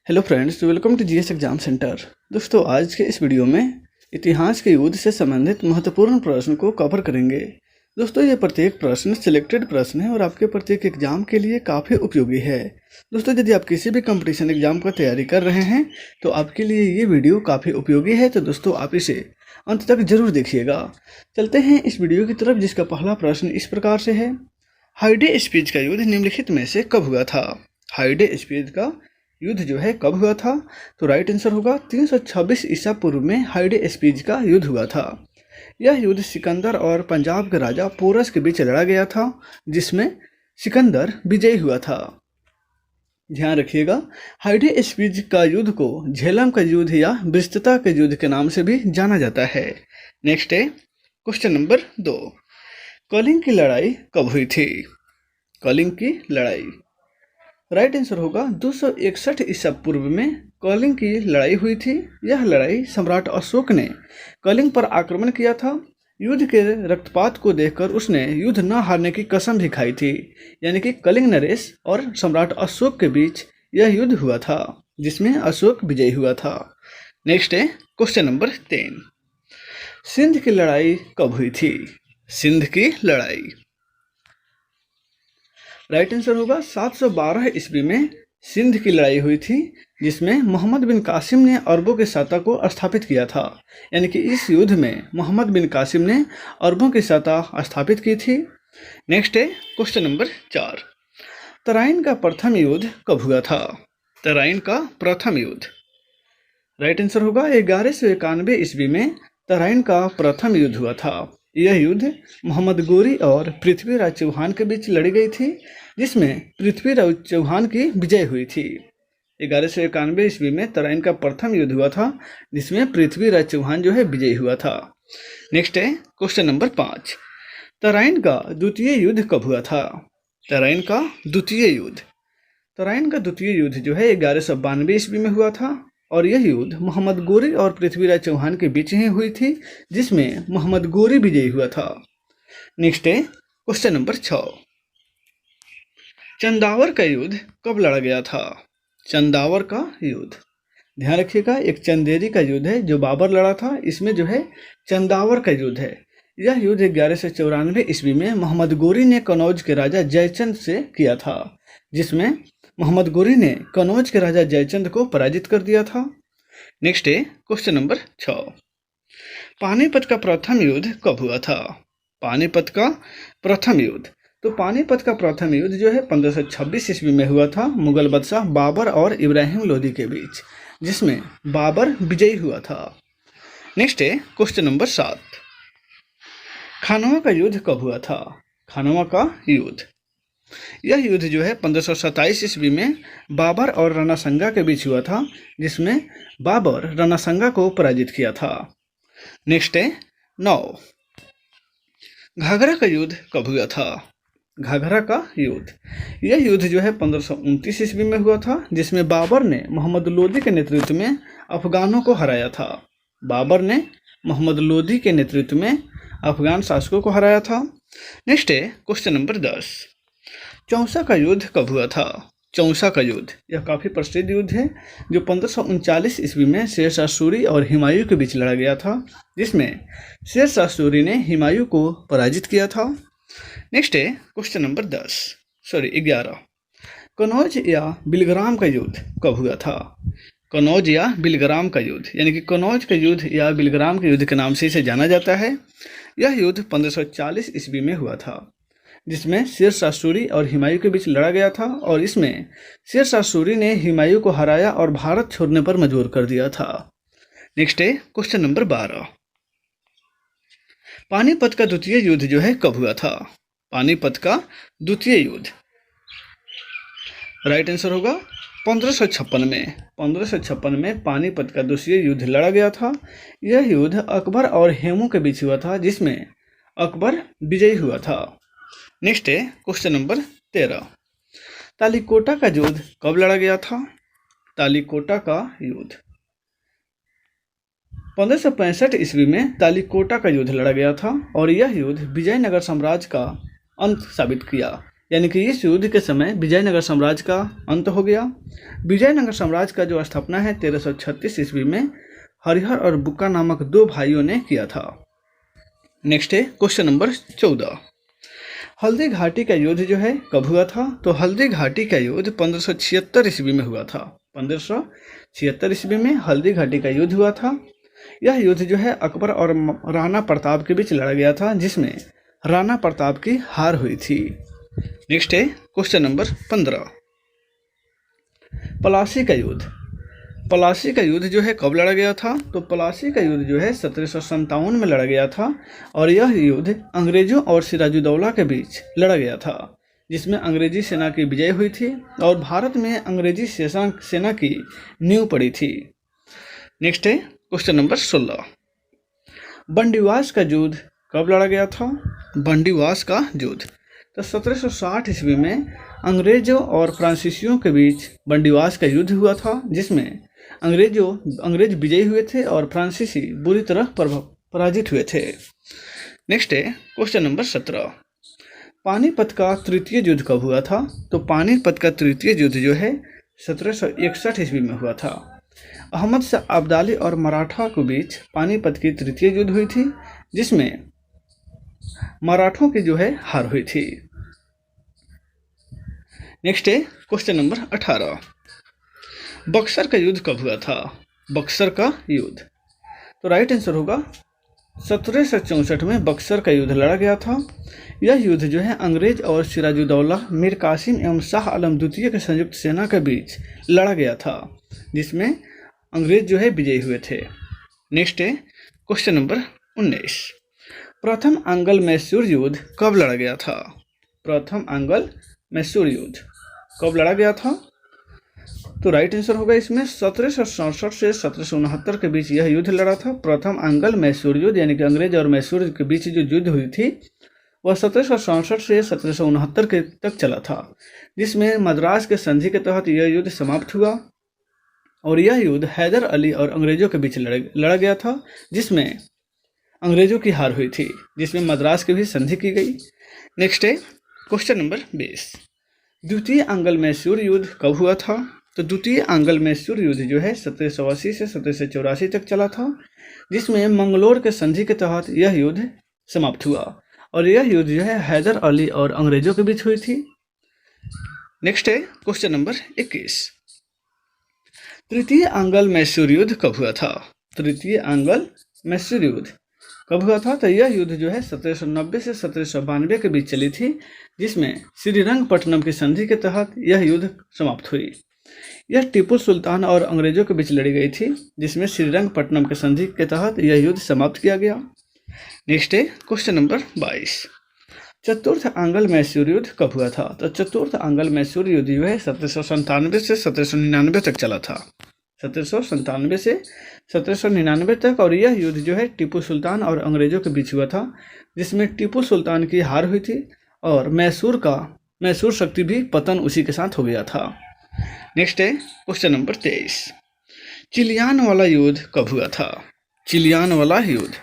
Hello friends, welcome to GS exam centre. दोस्तों, आज के इस वीडियो में इतिहास के युद्ध से संबंधित महत्वपूर्ण प्रश्न को कवर करेंगे। दोस्तों, ये प्रत्येक प्रश्न सिलेक्टेड प्रश्न है और आपके प्रत्येक एग्जाम के लिए काफ़ी उपयोगी है। दोस्तों, यदि आप किसी भी कंपटीशन एग्जाम का तैयारी कर रहे हैं तो आपके लिए ये वीडियो काफ़ी उपयोगी है। तो दोस्तों, आप इसे अंत तक जरूर देखिएगा। चलते हैं इस वीडियो की तरफ, जिसका पहला प्रश्न इस प्रकार से है। हाइडे स्पीच का युद्ध निम्नलिखित में से कब हुआ था? हाइडे स्पीच का युद्ध जो है कब हुआ था? तो राइट आंसर होगा 326 ईसा पूर्व में हाइडे स्पीच का युद्ध हुआ था। यह युद्ध सिकंदर और पंजाब के राजा पोरस के बीच लड़ा गया था, जिसमें सिकंदर विजयी हुआ था। ध्यान रखिएगा, हाइडे स्पीच का युद्ध को झेलम का युद्ध या ब्रिस्टता के युद्ध के नाम से भी जाना जाता है। नेक्स्ट है क्वेश्चन नंबर 2। कलिंग की लड़ाई कब हुई थी? कलिंग की लड़ाई राइट आंसर होगा 261 ईसा पूर्व में कलिंग की लड़ाई हुई थी। यह लड़ाई सम्राट अशोक ने कलिंग पर आक्रमण किया था। युद्ध के रक्तपात को देखकर उसने युद्ध न हारने की कसम भी खाई थी। यानी कि कलिंग नरेश और सम्राट अशोक के बीच यह युद्ध हुआ था, जिसमें अशोक विजयी हुआ था। नेक्स्ट है क्वेश्चन नंबर 3। सिंध की लड़ाई कब हुई थी? सिंध की लड़ाई राइट आंसर होगा 712 ईस्वी में सिंध की लड़ाई हुई थी, जिसमें मोहम्मद बिन कासिम ने अरबों के सत्ता को स्थापित किया था। यानी कि इस युद्ध में मोहम्मद बिन कासिम ने अरबों की सत्ता स्थापित की थी। नेक्स्ट है क्वेश्चन नंबर 4। तराइन का प्रथम युद्ध कब हुआ था? तराइन का प्रथम युद्ध राइट आंसर होगा 1191 ईस्वी में तराइन का प्रथम युद्ध हुआ था। यह युद्ध मोहम्मद गोरी और पृथ्वीराज चौहान के बीच लड़ी गई थी, जिसमें पृथ्वीराज चौहान की विजय हुई थी। 1191 ईस्वी में तराइन का प्रथम युद्ध हुआ था, जिसमें पृथ्वीराज चौहान जो है विजयी हुआ था। नेक्स्ट है क्वेश्चन नंबर 5। तराइन का द्वितीय युद्ध कब हुआ था? तराइन का द्वितीय युद्ध तराइन का द्वितीय युद्ध जो है 1192 ईस्वी में हुआ था, और यह युद्ध मोहम्मद गोरी और पृथ्वीराज चौहान के बीच ही हुई थी, जिसमें मोहम्मद गोरी विजयी हुआ था। नेक्स्ट है क्वेश्चन नंबर 6। चंदावर का युद्ध कब लड़ा गया था? चंदावर का युद्ध ध्यान रखिएगा, एक चंदेरी का युद्ध है जो बाबर लड़ा था। इसमें जो है चंदावर का युद्ध है। यह युद्ध 1194 ईस्वी में मोहम्मद गोरी ने कनौज के राजा जयचंद से किया था, जिसमें मोहम्मद गोरी ने कनौज के राजा जयचंद को पराजित कर दिया था। नेक्स्ट है क्वेश्चन नंबर 6। पानीपत का प्रथम युद्ध कब हुआ था? पानीपत का प्रथम युद्ध तो पानीपत का प्रथम युद्ध जो है 1526 ईस्वी में हुआ था, मुगल बादशाह बाबर और इब्राहिम लोदी के बीच, जिसमें बाबर विजयी हुआ था। नेक्स्ट है क्वेश्चन नंबर 7। खानवा का युद्ध कब हुआ था? खानवा का युद्ध यह युद्ध जो है 1527 ईस्वी में बाबर और राणा संगा के बीच हुआ था, जिसमें बाबर राणा संगा को पराजित किया था। नेक्स्ट है 9। घाघरा का युद्ध कब हुआ था? घाघरा का युद्ध यह युद्ध जो है 1529 ईस्वी में हुआ था, जिसमें बाबर ने मोहम्मद लोदी के नेतृत्व में अफगानों को हराया था। बाबर ने मोहम्मद लोदी के नेतृत्व में अफगान शासकों को हराया था। नेक्स्ट है क्वेश्चन नंबर 10। चौसा का युद्ध कब हुआ था? चौसा का युद्ध यह काफ़ी प्रसिद्ध युद्ध है, जो 1539 ईस्वी में शेरशाह सूरी और हुमायूं के बीच लड़ा गया था, जिसमें शेरशाह सूरी ने हुमायूं को पराजित किया था। नेक्स्ट है क्वेश्चन नंबर 11। कनौज या बिलग्राम का युद्ध कब हुआ था? कनौज या बिलग्राम का युद्ध यानी कि कनौज का युद्ध या बिलग्राम के युद्ध के नाम से इसे जाना जाता है। यह युद्ध 1540 ईस्वी में हुआ था, जिसमें शेरशाह सूरी और हुमायूं के बीच लड़ा गया था, और इसमें शेरशाह सूरी ने हुमायूं को हराया और भारत छोड़ने पर मजबूर कर दिया था। नेक्स्ट है क्वेश्चन नंबर 12। पानीपत का द्वितीय युद्ध जो है कब हुआ था? पानीपत का द्वितीय युद्ध राइट आंसर होगा 1556 में पानीपत का द्वितीय युद्ध लड़ा गया था। यह युद्ध अकबर और हेमू के बीच हुआ था, जिसमें अकबर विजयी हुआ था। नेक्स्ट है क्वेश्चन नंबर 13। तालीकोटा का युद्ध कब लड़ा गया था? तालीकोटा का युद्ध 1565 ईस्वी में तालीकोटा का युद्ध लड़ा गया था, और यह युद्ध विजयनगर साम्राज्य का अंत साबित किया। यानी कि इस युद्ध के समय विजयनगर साम्राज्य का अंत हो गया। विजयनगर साम्राज्य का जो स्थापना है 1336 ईस्वी में हरिहर और बुक्का नामक दो भाइयों ने किया था। नेक्स्ट है क्वेश्चन नंबर 14। हल्दी घाटी का युद्ध जो है कब हुआ था? तो हल्दी घाटी का युद्ध 1576 ईस्वी में हुआ था। 1576 ईस्वी में हल्दी घाटी का युद्ध हुआ था। यह युद्ध जो है अकबर और राणा प्रताप के बीच लड़ा गया था, जिसमें राणा प्रताप की हार हुई थी। नेक्स्ट है क्वेश्चन नंबर 15। पलासी का युद्ध। पलासी का युद्ध जो है कब लड़ा गया था? तो पलासी का युद्ध जो है 1757 में लड़ा गया था और यह युद्ध अंग्रेजों और सिराजुद्दौला के बीच लड़ा गया था, जिसमें अंग्रेजी सेना की विजय हुई थी और भारत में अंग्रेजी सेना की नींव पड़ी थी। नेक्स्ट है क्वेश्चन नंबर 16। बंदीवास का युद्ध कब लड़ा गया था? बंदीवास का युद्ध तो 1760 ईस्वी में अंग्रेजों और फ्रांसीसियों के बीच बंदीवास का युद्ध हुआ था, जिसमें अंग्रेज विजयी हुए थे और फ्रांसीसी बुरी तरह पराजित हुए थे। नेक्स्ट है क्वेश्चन नंबर 17। पानीपत का तृतीय युद्ध कब हुआ था? तो पानीपत का तृतीय युद्ध जो है 1761 ईस्वी में हुआ था। अहमद शाह अब्दाली और मराठा के बीच पानीपत की तृतीय युद्ध हुई थी, जिसमें मराठों की जो है हार हुई थी। नेक्स्ट है क्वेश्चन नंबर 18। बक्सर का युद्ध कब हुआ था? बक्सर का युद्ध तो राइट आंसर होगा 1764 में बक्सर का युद्ध लड़ा गया था। यह युद्ध जो है अंग्रेज और सिराजुद्दौला मीर कासिम एवं शाह आलम द्वितीय के संयुक्त सेना के बीच लड़ा गया था, जिसमें अंग्रेज जो है विजयी हुए थे। नेक्स्ट है क्वेश्चन नंबर 19। प्रथम अंगल मैसूर युद्ध कब लड़ा गया था? प्रथम अंगल मैसूर युद्ध कब लड़ा गया था? तो राइट आंसर होगा इसमें 1767 से 1769 के बीच यह युद्ध लड़ा था। प्रथम अंगल मैसूर युद्ध यानी कि अंग्रेज और मैसूर के बीच जो युद्ध हुई थी वह 1767 से 1769 के तक चला था, जिसमें मद्रास के संधि के तहत यह युद्ध समाप्त हुआ और यह युद्ध हैदर अली और अंग्रेजों के बीच लड़ा गया था, जिसमें अंग्रेजों की हार हुई थी, जिसमें मद्रास की भी संधि की गई। नेक्स्ट है क्वेश्चन नंबर 20। द्वितीय अंगल मैसूर युद्ध कब हुआ था? तो द्वितीय अंगल मैसूर युद्ध जो है 1780 से 1784 तक चला था, जिसमें मंगलोर के संधि के तहत यह युद्ध समाप्त हुआ और यह युद्ध जो है हैदर अली और अंग्रेजों के बीच हुई थी। नेक्स्ट है क्वेश्चन नंबर 21। तृतीय अंगल मैसूर युद्ध कब हुआ था? तृतीय अंगल मैसूर युद्ध कब हुआ था? तो यह युद्ध जो है 1790 से 1792 के बीच चली थी, जिसमें श्रीरंगपट्टनम की संधि के तहत यह युद्ध समाप्त हुई। यह टीपू सुल्तान और अंग्रेजों के बीच लड़ी गई थी, जिसमें श्रीरंगपट्टनम के संधि के तहत यह युद्ध समाप्त किया गया। नेक्स्ट है क्वेश्चन नंबर 22। चतुर्थ अंगल मैसूर युद्ध कब हुआ था? तो चतुर्थ अंगल मैसूर युद्ध जो है 1797 से 1799 तक चला था। 1797 से 1799 तक और यह युद्ध जो है टीपू सुल्तान और अंग्रेजों के बीच हुआ था, जिसमें टीपू सुल्तान की हार हुई थी और मैसूर शक्ति भी पतन उसी के साथ हो गया था। नेक्स्ट है क्वेश्चन नंबर 23। चिलियान वाला युद्ध कब हुआ था? चिलियान वाला युद्ध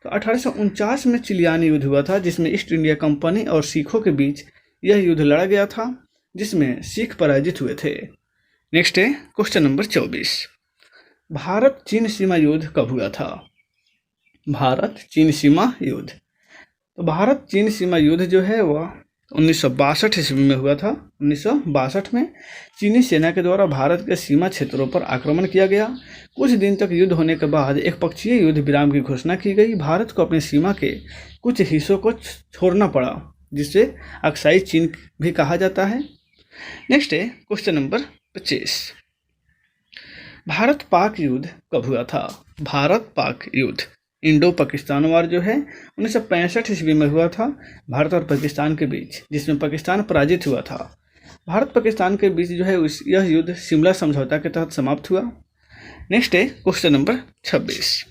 तो 1849 में चिलियान युद्ध हुआ था, जिसमें ईस्ट इंडिया कंपनी और सिखों के बीच यह युद्ध लड़ा गया था, जिसमें सिख पराजित हुए थे। नेक्स्ट है क्वेश्चन नंबर 24। भारत चीन सीमा युद्ध कब हुआ था? भारत चीन सीमा युद्ध तो भारत चीन सीमा युद्ध जो है वह 1962 ईस्वी में हुआ था। 1962 में चीनी सेना के द्वारा भारत के सीमा क्षेत्रों पर आक्रमण किया गया। कुछ दिन तक युद्ध होने के बाद एक पक्षीय युद्ध विराम की घोषणा की गई। भारत को अपनी सीमा के कुछ हिस्सों को छोड़ना पड़ा, जिसे अक्साई चीन भी कहा जाता है। नेक्स्ट है क्वेश्चन नंबर 25। भारत पाक युद्ध कब हुआ था? भारत पाक युद्ध इंडो पाकिस्तान वार जो है 1965 ईस्वी में हुआ था, भारत और पाकिस्तान के बीच, जिसमें पाकिस्तान पराजित हुआ था। भारत पाकिस्तान के बीच जो है यह युद्ध शिमला समझौता के तहत समाप्त हुआ। नेक्स्ट है क्वेश्चन नंबर 26।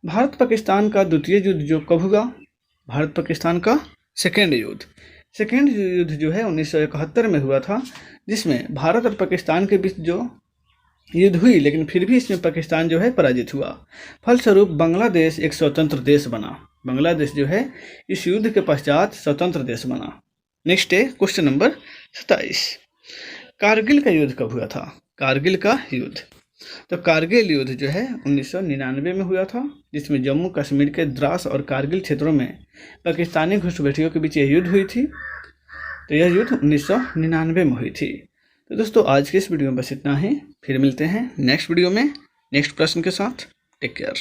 भारत पाकिस्तान का द्वितीय युद्ध जो कब हुआ? भारत पाकिस्तान का सेकेंड युद्ध जो है 1971 में हुआ था, जिसमें भारत और पाकिस्तान के बीच जो युद्ध हुई, लेकिन फिर भी इसमें पाकिस्तान जो है पराजित हुआ। फलस्वरूप बांग्लादेश एक स्वतंत्र देश बना। बांग्लादेश जो है इस युद्ध के पश्चात स्वतंत्र देश बना। नेक्स्ट है क्वेश्चन नंबर 27, कारगिल का युद्ध कब हुआ था? कारगिल का युद्ध, तो कारगिल युद्ध जो है 1999 में हुआ था, जिसमें जम्मू कश्मीर के द्रास और कारगिल क्षेत्रों में पाकिस्तानी घुसपैठियों के बीच यह युद्ध हुई थी। तो यह युद्ध 1999 में हुई थी। तो दोस्तों आज के इस वीडियो में बस इतना ही, फिर मिलते हैं नेक्स्ट वीडियो में नेक्स्ट प्रश्न के साथ। Take care.